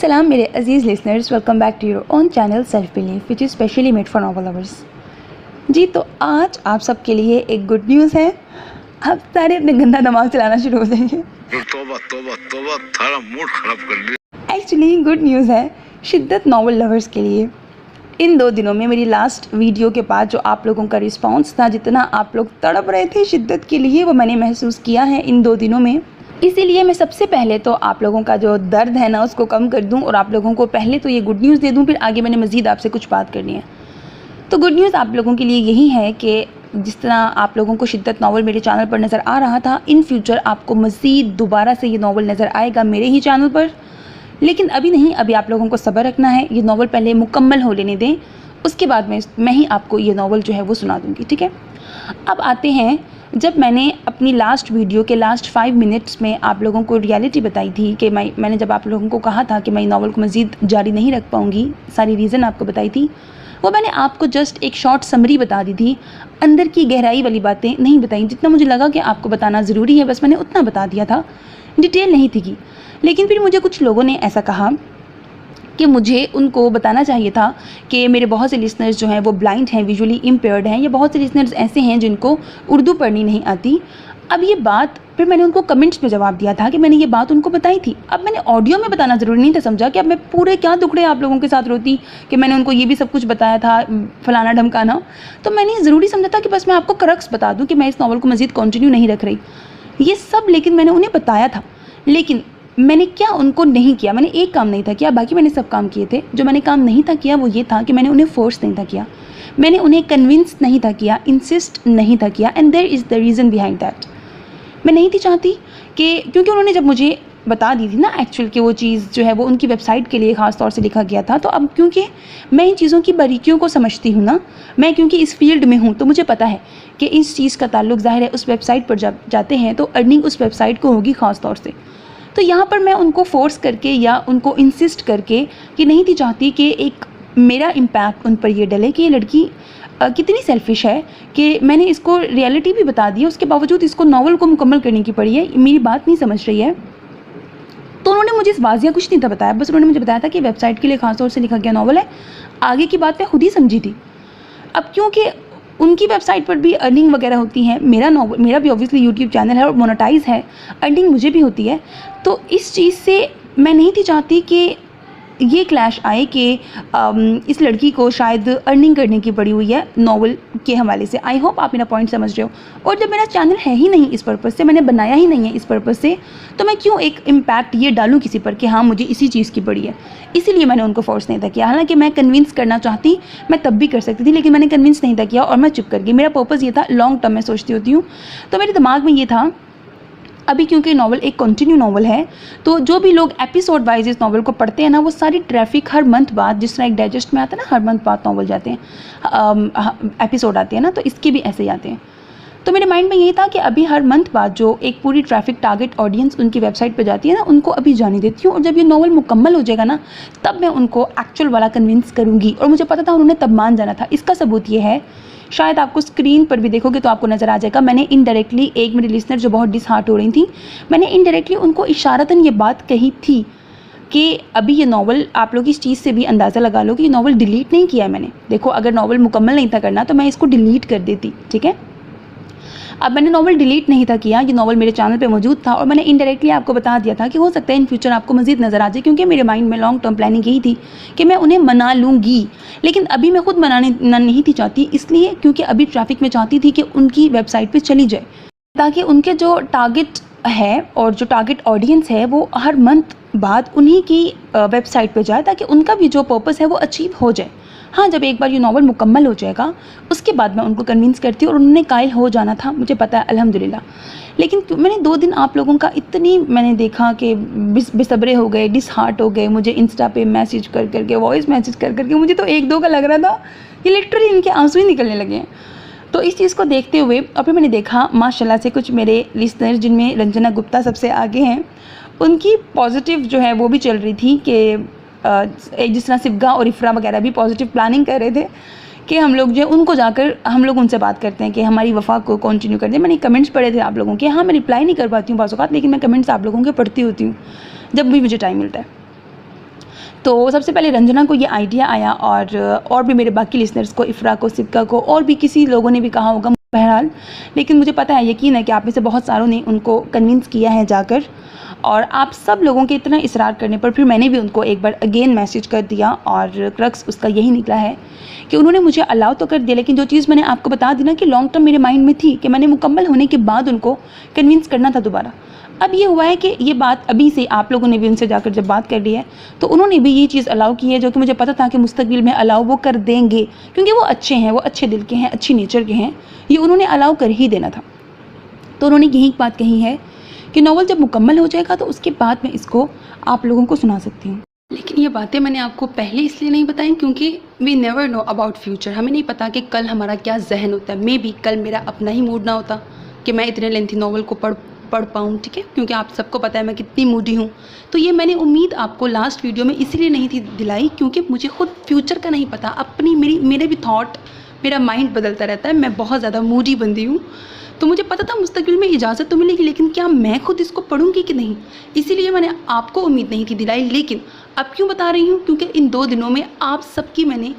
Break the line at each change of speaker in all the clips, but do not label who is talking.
अस्सलाम मेरे अजीज़ listeners, welcome back to your own channel self belief which is specially made for novel lovers. जी, तो आज आप सबके लिए एक गुड न्यूज़ है। आप सारे अपने गंदा दिमाग चलाना शुरू हो जाएंगे।
तौबा तौबा तौबा, थारा मूड खराब कर लिया।
एक्चुअली गुड न्यूज़ है शिद्दत नॉवल लवर्स के लिए। इन 2 दिनों में मेरी लास्ट वीडियो के बाद जो आप लोगों का रिस्पॉन्स था, जितना आप लोग तड़प रहे थे शिद्दत के लिए, वो मैंने महसूस किया है इन 2 दिनों में। इसीलिए मैं सबसे पहले तो आप लोगों का जो दर्द है ना, उसको कम कर दूं और आप लोगों को पहले तो ये गुड न्यूज़ दे दूं, फिर आगे मैंने मज़ीद आपसे कुछ बात करनी है। तो गुड न्यूज़ आप लोगों के लिए यही है कि जिस तरह आप लोगों को शिद्दत नावल मेरे चैनल पर नज़र आ रहा था, इन फ्यूचर आपको मज़ीद दोबारा से ये नावल नज़र आएगा मेरे ही चैनल पर। लेकिन अभी नहीं, अभी आप लोगों को सब्र रखना है। ये नावल पहले मुकम्मल हो लेने दें, उसके बाद मैं ही आपको ये नावल जो है वो सुना दूँगी, ठीक है। अब आते हैं, जब मैंने अपनी लास्ट वीडियो के लास्ट 5 मिनट्स में आप लोगों को रियलिटी बताई थी कि मैंने जब आप लोगों को कहा था कि मैं नावल को मज़ीद जारी नहीं रख पाऊँगी, सारी रीज़न आपको बताई थी, वो मैंने आपको जस्ट एक शॉर्ट समरी बता दी थी। अंदर की गहराई वाली बातें नहीं बताई। जितना मुझे लगा कि आपको बताना ज़रूरी है, बस मैंने उतना बता दिया था, डिटेल नहीं थी की। लेकिन फिर मुझे कुछ लोगों ने ऐसा कहा कि मुझे उनको बताना चाहिए था कि मेरे बहुत से लिसनर्स जो हैं वो ब्लाइंड हैं, विजुअली इम्पेयर्ड हैं, या बहुत से लिसनर्स ऐसे हैं जिनको उर्दू पढ़नी नहीं आती। अब ये बात फिर मैंने उनको कमेंट्स में जवाब दिया था कि मैंने ये बात उनको बताई थी। अब मैंने ऑडियो में बताना ज़रूरी नहीं था, समझा कि अब मैं पूरे क्या दुखड़े आप लोगों के साथ रोती कि मैंने उनको ये भी सब कुछ बताया था, फलाना ढमकाना। तो मैंने ज़रूरी समझा था कि बस मैं आपको क्रक्स बता दूँ कि मैं इस नावल को मज़ीद कंटिन्यू नहीं रख रही, ये सब। लेकिन मैंने उन्हें बताया था, लेकिन मैंने क्या उनको नहीं किया, मैंने एक काम नहीं था किया, बाकी मैंने सब काम किए थे। जो मैंने काम नहीं था किया वो ये था कि मैंने उन्हें फोर्स नहीं था किया, मैंने उन्हें कन्विंस नहीं था किया, इंसिस्ट नहीं था किया। And there is the reason behind that. मैं नहीं थी चाहती कि, क्योंकि उन्होंने जब मुझे बता दी थी ना एक्चुअल कि वो चीज़ जो है वो उनकी वेबसाइट के लिए ख़ास तौर से लिखा गया था, तो अब क्योंकि मैं इन चीज़ों की बारीकियों को समझती हूँ ना, मैं क्योंकि इस फील्ड में हूँ, तो मुझे पता है कि इस चीज़ का ताल्लुक ज़ाहिर है उस वेबसाइट पर जब जाते हैं तो अर्निंग उस वेबसाइट को होगी ख़ास तौर से। तो यहाँ पर मैं उनको फोर्स करके या उनको इंसिस्ट करके ये नहीं थी चाहती कि एक मेरा इम्पैक्ट उन पर ये डले कि ये लड़की कितनी सेल्फिश है कि मैंने इसको रियलिटी भी बता दी है, उसके बावजूद इसको नावल को मुकम्मल करने की पड़ी है, मेरी बात नहीं समझ रही है। तो उन्होंने मुझे इस वाजिया कुछ नहीं था बताया, बस उन्होंने मुझे बताया था कि वेबसाइट के लिए खास तौर से लिखा गया नावल है। आगे की बात मैं खुद ही समझी थी। अब क्योंकि उनकी वेबसाइट पर भी अर्निंग वगैरह होती है, मेरा भी ऑब्वियसली यूट्यूब चैनल है और मोनेटाइज है, अर्निंग मुझे भी होती है, तो इस चीज़ से मैं नहीं थी चाहती कि ये क्लैश आए कि इस लड़की को शायद अर्निंग करने की पड़ी हुई है नावल के हवाले से। आई होप आप मेरा पॉइंट समझ रहे हो। और जब मेरा चैनल है ही नहीं इस पर्पज़ से, मैंने बनाया ही नहीं है इस पर्पज़ से, तो मैं क्यों एक इम्पैक्ट ये डालूँ किसी पर कि हाँ मुझे इसी चीज़ की पड़ी है। इसीलिए मैंने उनको फोर्स नहीं था किया। हालांकि मैं कन्विंस करना चाहती, मैं तब भी कर सकती थी, लेकिन मैंने कन्विंस नहीं था किया और मैं चुप कर गई। मेरा पर्पज़ ये था, लॉन्ग टर्म में सोचती होती हूँ, तो मेरे दिमाग में ये था अभी क्योंकि नावल एक कंटिन्यू नावल है, तो जो भी लोग एपिसोड वाइज इस नावल को पढ़ते हैं ना, वो सारी ट्रैफिक हर मंथ बाद, जिस तरह एक डाइजेस्ट में आता है ना, हर मंथ बाद नावल जाते हैं, एपिसोड आते हैं ना, तो इसके भी ऐसे ही आते हैं। तो मेरे माइंड में यही था कि अभी हर मंथ बाद जो एक पूरी ट्रैफिक टारगेट ऑडियंस उनकी वेबसाइट पर जाती है ना, उनको अभी जाने देती हूँ, और जब ये नावल मुकम्मल हो जाएगा ना, तब मैं उनको एक्चुअल वाला कन्विंस करूँगी। और मुझे पता था उन्होंने तब मान जाना था। इसका सबूत ये है, शायद आपको स्क्रीन पर भी देखोगे तो आपको नज़र आ जाएगा, मैंने इनडायरेक्टली एक मेरी लिसनर जो बहुत डिसहार्ट हो रही थी, मैंने इनडायरेक्टली उनको इशारतन ये बात कही थी कि अभी ये नावल, आप लोग इस चीज़ से भी अंदाज़ा लगा लो कि ये नावल डिलीट नहीं किया है मैंने। देखो, अगर नावल मुकम्मल नहीं था करना तो मैं इसको डिलीट कर देती, ठीक है। अब मैंने नावल डिलीट नहीं था किया, ये नावल मेरे चैनल पे मौजूद था, और मैंने इनडायरेक्टली आपको बता दिया था कि हो सकता है इन फ्यूचर आपको मज़ीद नज़र आ जाए, क्योंकि मेरे माइंड में लॉन्ग टर्म प्लानिंग यही थी कि मैं उन्हें मना लूँगी। लेकिन अभी मैं खुद मनाने नहीं थी चाहती, इसलिए क्योंकि अभी ट्रैफिक में चाहती थी कि उनकी वेबसाइट पर चली जाए, ताकि उनके जो टारगेट है और जो टारगेट ऑडियंस है वो हर मंथ बाद उन्हीं की वेबसाइट पे जाए, ताकि उनका भी जो पर्पस है वो अचीव हो जाए। हाँ, जब एक बार ये नावल मुकम्मल हो जाएगा उसके बाद मैं उनको कन्विंस करती हूँ, और उन्होंने कायल हो जाना था, मुझे पता है अल्हम्दुलिल्लाह। लेकिन मैंने 2 दिन आप लोगों का इतनी मैंने देखा कि बेसब्रे हो गए, डिसहार्ट हो गए, मुझे इंस्टा पे मैसेज कर करके, वॉइस मैसेज कर करके, मुझे तो 1-2 का लग रहा था कि लिटरली इनके आंसू ही निकलने लगे हैं। तो इस चीज़ को देखते हुए और फिर मैंने देखा माशाल्लाह से कुछ मेरे लिसनर, जिनमें रंजना गुप्ता सबसे आगे हैं, उनकी पॉजिटिव जो है वो भी चल रही थी कि जिस तरह सिबगा और इफ्रा वगैरह भी पॉजिटिव प्लानिंग कर रहे थे कि हम लोग जो है उनको जाकर हम लोग उनसे बात करते हैं कि हमारी वफ़ा को कंटिन्यू कर दें। मैंने कमेंट्स पढ़े थे आप लोगों के। हाँ, मैं रिप्लाई नहीं कर पाती हूँ बाज़ औक़ात, लेकिन मैं कमेंट्स आप लोगों के पढ़ती होती हूँ जब भी मुझे टाइम मिलता है। तो सबसे पहले रंजना को ये आइडिया आया और भी मेरे बाकी लिसनर्स को, इफ़रा को, सिक्का को और भी किसी लोगों ने भी कहा होगा बहरहाल, लेकिन मुझे पता है, यकीन है कि आप में से बहुत सारों ने उनको कन्विंस किया है जाकर, और आप सब लोगों के इतना इसरार करने पर फिर मैंने भी उनको एक बार अगेन मैसेज कर दिया और क्रक्स उसका यही निकला है कि उन्होंने मुझे अलाउ तो कर दिया, लेकिन जो चीज़ मैंने आपको बता दी ना कि लॉन्ग टर्म मेरे माइंड में थी कि मैंने मुकम्मल होने के बाद उनको कन्विंस करना था दोबारा। अब ये हुआ है कि ये बात अभी से आप लोगों ने भी उनसे जाकर जब बात कर ली है तो उन्होंने भी ये चीज़ अलाउ की है, जो कि मुझे पता था कि मुस्तकबिल में अलाउ वो कर देंगे, क्योंकि वो अच्छे हैं, वो अच्छे दिल के हैं, अच्छी नेचर के हैं, ये उन्होंने अलाउ कर ही देना था। तो उन्होंने यही बात कही है कि नॉवल जब मुकम्मल हो जाएगा तो उसके बाद मैं इसको आप लोगों को सुना सकती हूँ। लेकिन ये बातें मैंने आपको पहले इसलिए नहीं बताई क्योंकि we never know about future. हमें नहीं पता कि कल हमारा क्या जहन होता है। मे बी कल मेरा अपना ही मूड ना होता कि मैं इतने लेंथी नॉवल को पढ़ पाऊँ, ठीक है, क्योंकि आप सबको पता है मैं कितनी मूडी हूँ। तो ये मैंने उम्मीद आपको लास्ट वीडियो में इसलिए नहीं थी दिलाई क्योंकि मुझे खुद फ्यूचर का नहीं पता। मेरे भी थॉट, मेरा माइंड बदलता रहता है, मैं बहुत ज़्यादा मूडी बंदी हूँ। तो मुझे पता था मुस्तकिल में इजाज़त तो मिलेगी, लेकिन क्या मैं खुद इसको पढ़ूंगी कि नहीं, इसीलिए मैंने आपको उम्मीद नहीं थी दिलाई। लेकिन अब क्यों बता रही हूँ, क्योंकि इन 2 दिनों में आप सबकी मैंने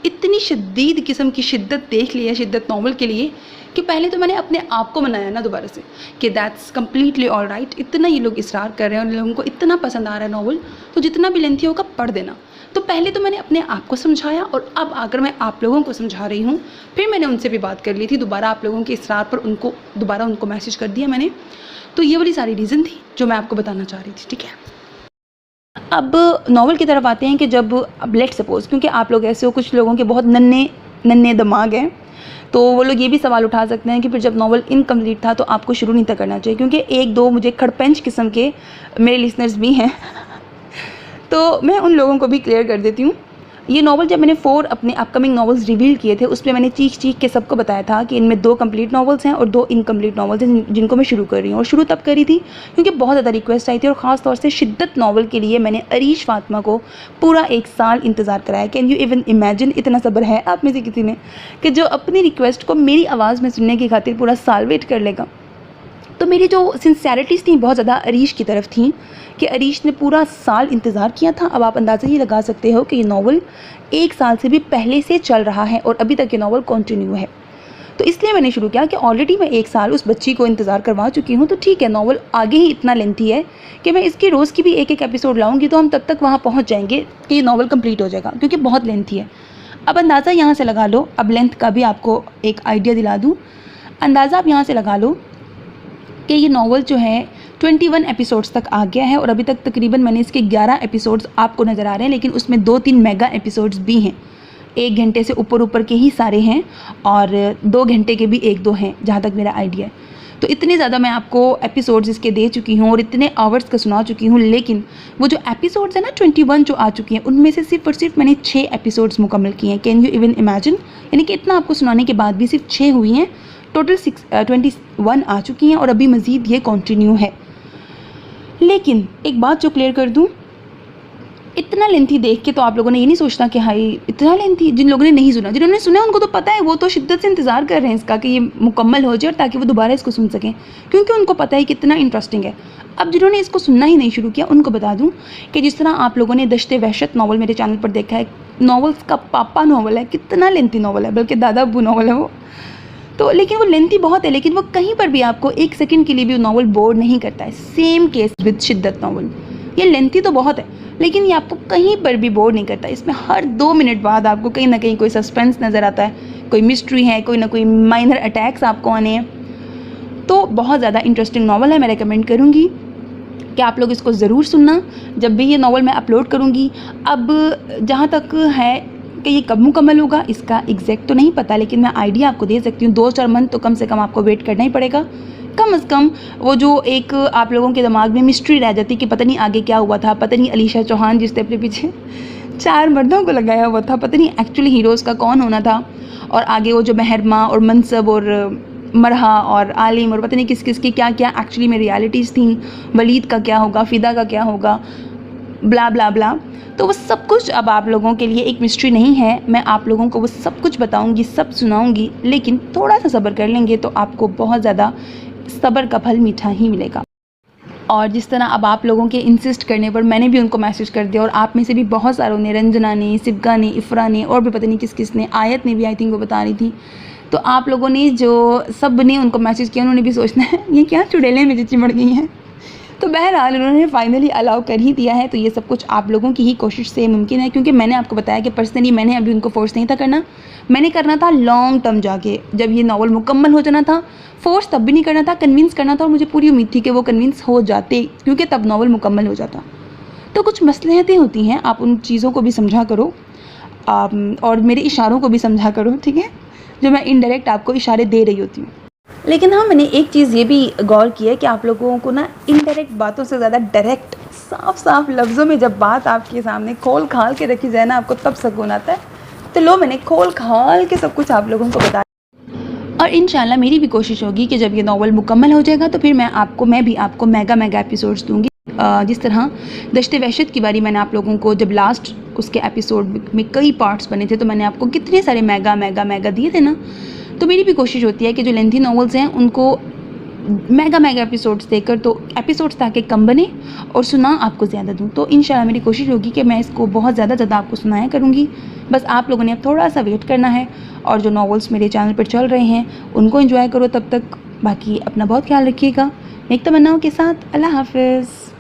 इतनी शदीद किस्म की शिद्दत देख ली है, शिद्दत नॉवल के लिए, कि पहले तो मैंने अपने आप को मनाया ना दोबारा से कि दैट्स कम्प्लीटली ऑल राइट। इतना ये लोग इसरार कर रहे हैं और लोगों को इतना पसंद आ रहा है नॉवल, तो जितना भी लेंथी होगा पढ़ देना। तो पहले तो मैंने अपने आप को समझाया और अब आकर मैं आप लोगों को समझा रही हूँ। फिर मैंने उनसे भी बात कर ली थी दोबारा, आप लोगों के इसरार पर दोबारा उनको मैसेज कर दिया मैंने। तो ये वाली सारी रीज़न थी जो मैं आपको बताना चाह रही थी, ठीक है। अब नॉवल की तरफ आते हैं कि अब लेट सपोज, क्योंकि आप लोग ऐसे हो, कुछ लोगों के बहुत नन्हे दिमाग हैं, तो वो लोग ये भी सवाल उठा सकते हैं कि फिर जब नॉवल इनकम्प्लीट था तो आपको शुरू नहीं था करना चाहिए, क्योंकि 1-2 मुझे खड़पेंच किस्म के मेरे लिसनर्स भी हैं तो मैं उन लोगों को भी क्लियर कर देती हूँ। ये नॉवल जब मैंने 4 अपने अपकमिंग नॉवल्स रिवील किए थे, उसमें मैंने चीख के सबको बताया था कि इनमें 2 कंप्लीट नॉवल्स हैं और 2 इनकम्प्लीट नॉवल्स हैं जिनको मैं शुरू कर रही हूँ। और शुरू तब करी थी क्योंकि बहुत ज़्यादा रिक्वेस्ट आई थी, और ख़ास तौर से शिद्दत नॉवल के लिए मैंने अरीश फातिमा को पूरा 1 साल इंतज़ार कराया। कैन यू इवन इमेजिन, इतना सब्र है आप में से किसी ने कि जो अपनी रिक्वेस्ट को मेरी आवाज़ में सुनने की खातिर पूरा साल वेट कर लेगा। तो मेरी जो सिंसियरिटीज़ थी बहुत ज़्यादा अरीश की तरफ थी कि अरीश ने पूरा साल इंतज़ार किया था। अब आप अंदाज़ा ही लगा सकते हो कि ये नॉवल 1 साल से भी पहले से चल रहा है और अभी तक ये नॉवल कंटिन्यू है। तो इसलिए मैंने शुरू किया कि ऑलरेडी मैं 1 साल उस बच्ची को इंतज़ार करवा चुकी हूँ, तो ठीक है, नॉवल आगे ही इतना लेंथी है कि मैं इसकी रोज़ की भी एक एपिसोड लाऊंगी तो हम तब तक वहाँ पहुँच जाएंगे कि ये नॉवल कंप्लीट हो जाएगा, क्योंकि बहुत लेंथी है। अब अंदाज़ा यहाँ से लगा लो, अब लेंथ का भी आपको एक आइडिया दिला दूँ। अंदाज़ा आप यहाँ से लगा लो कि ये नॉवल जो है 21 एपिसोड्स तक आ गया है, और अभी तक तकरीबन मैंने इसके 11 एपिसोड्स आपको नज़र आ रहे हैं, लेकिन उसमें 2-3 मेगा एपिसोड्स भी हैं। 1 घंटे से ऊपर के ही सारे हैं और 2 घंटे के भी 1-2 हैं, जहाँ तक मेरा आइडिया है। तो इतने ज़्यादा मैं आपको एपिसोड्स इसके दे चुकी हूँ और इतने आवर्स का सुना चुकी हूँ, लेकिन वो जो एपिसोड्स हैं ना 21 जो आ चुकी हैं, उनमें से सिर्फ और सिर्फ मैंने 6 एपिसोड्स मुकम्मल किए हैं। कैन यू इवन इमेजिन, यानी कि इतना आपको सुनाने के बाद भी सिर्फ 6 हुई हैं। टोटल 21 आ चुकी हैं और अभी मज़ीद ये कंटिन्यू है। लेकिन एक बात जो क्लियर कर दूं, इतना लेंथी देख के तो आप लोगों ने ये नहीं सोचना कि हाई इतना लेंथी। जिन लोगों ने नहीं सुना, जिन्होंने सुना उनको तो पता है, वो तो शिद्दत से इंतज़ार कर रहे हैं इसका कि ये मुकम्मल हो जाए और ताकि वो दोबारा इसको सुन सकें, क्योंकि उनको पता है कितना इंटरेस्टिंग है। अब जिन्होंने इसको सुनना ही नहीं शुरू किया उनको बता दूं कि जिस तरह आप लोगों ने दश्ते वहशत नॉवल मेरे चैनल पर देखा है, नॉवल्स का पापा नॉवल है, कितना लेंथी नॉवल है, बल्कि दादा अब्बू नॉवल है वो तो, लेकिन वो लेंथी बहुत है, लेकिन वो कहीं पर भी आपको 1 सेकंड के लिए भी नॉवल बोर नहीं करता है। सेम केस विद शिद्दत नॉवल, ये लेंथी तो बहुत है लेकिन ये आपको कहीं पर भी बोर नहीं करता। इसमें हर 2 मिनट बाद आपको कहीं ना कहीं कोई सस्पेंस नज़र आता है, कोई मिस्ट्री है, कोई ना कोई माइनर अटैक्स आपको आने हैं। तो बहुत ज़्यादा इंटरेस्टिंग नॉवल है। मैं रेकमेंड करूँगी कि आप लोग इसको ज़रूर सुनना जब भी ये नॉवल मैं अपलोड करूँगी। अब जहाँ तक है कि ये कब मुकम्मल होगा इसका एग्जैक्ट तो नहीं पता, लेकिन मैं आइडिया आपको दे सकती हूँ 2-4 मंथ तो कम से कम आपको वेट करना ही पड़ेगा। कम से कम वो जो एक आप लोगों के दिमाग में मिस्ट्री रह जाती कि पता नहीं आगे क्या हुआ था, पता नहीं अलीशा चौहान जिसने अपने पीछे 4 मर्दों को लगाया हुआ था, पता नहीं एक्चुअली हीरोज़ का कौन होना था, और आगे वो जो महरमा और मनसब और मरहा और आलिम और पता नहीं किस किस की क्या क्या एक्चुअली में रियलिटीज़ थी, वलीद का क्या होगा, फ़िदा का क्या होगा, ब्ला ब्ला ब्ला। तो वो सब कुछ अब आप लोगों के लिए एक मिस्ट्री नहीं है। मैं आप लोगों को वो सब कुछ बताऊंगी, सब सुनाऊंगी, लेकिन थोड़ा सा सब्र कर लेंगे तो आपको बहुत ज़्यादा सब्र का फल मीठा ही मिलेगा। और जिस तरह अब आप लोगों के इंसिस्ट करने पर मैंने भी उनको मैसेज कर दिया, और आप में से भी बहुत सारों ने, रंजना ने, सिबका ने, इफ़रा ने, और भी पता नहीं किस किस ने, आयत ने भी, आई थिंक वो बता रही थी, तो आप लोगों ने जो सब ने उनको मैसेज किया, उन्होंने भी सोचना है ये क्या चुड़ैलें मेरी चिमड़ गई हैं। तो बहरहाल उन्होंने फाइनली अलाउ कर ही दिया है। तो ये सब कुछ आप लोगों की ही कोशिश से मुमकिन है, क्योंकि मैंने आपको बताया कि पर्सनली मैंने अभी उनको फोर्स नहीं था करना, मैंने करना था लॉन्ग टर्म जाके, जब ये नावल मुकम्मल हो जाना था। फोर्स तब भी नहीं करना था, कन्विंस करना था, और मुझे पूरी उम्मीद थी कि वो कन्विंस हो जाते, क्योंकि तब नावल मुकम्मल हो जाता। तो कुछ मसलहतें होती हैं, आप उन चीज़ों को भी समझा करो, और मेरे इशारों को भी समझा करो, ठीक है, जो मैं इनडायरेक्ट आपको इशारे दे रही होती हूँ। लेकिन हाँ, मैंने एक चीज़ ये भी गौर की है कि आप लोगों को ना इनडायरेक्ट बातों से ज़्यादा डायरेक्ट साफ साफ लफ्ज़ों में जब बात आपके सामने खोल खाल के रखी जाए ना, आपको तब सुकून आता है। तो लो, मैंने खोल खाल के सब कुछ आप लोगों को बताया, और इंशाल्लाह मेरी भी कोशिश होगी कि जब ये नावल मुकम्मल हो जाएगा तो फिर मैं भी आपको मेगा एपिसोड्स दूँगी। जिस तरह दश्त वहशत की बारी मैंने आप लोगों को, जब लास्ट उसके एपिसोड में कई पार्ट्स बने थे, तो मैंने आपको कितने सारे मेगा दिए थे ना। तो मेरी भी कोशिश होती है कि जो लेंथी नॉवेल्स हैं उनको मेगा एपिसोड्स देकर, तो एपिसोड्स ताकि कम बने और सुना आपको ज़्यादा दूँ। तो इंशाल्लाह मेरी कोशिश होगी कि मैं इसको बहुत ज़्यादा आपको सुनाया करूँगी। बस आप लोगों ने अब थोड़ा सा वेट करना है, और जो नॉवेल्स मेरे चैनल पर चल रहे हैं उनको एंजॉय करो तब तक। बाकी अपना बहुत ख्याल रखिएगा। नेक तमन्नाओं के साथ, अल्लाह हाफ़िज़।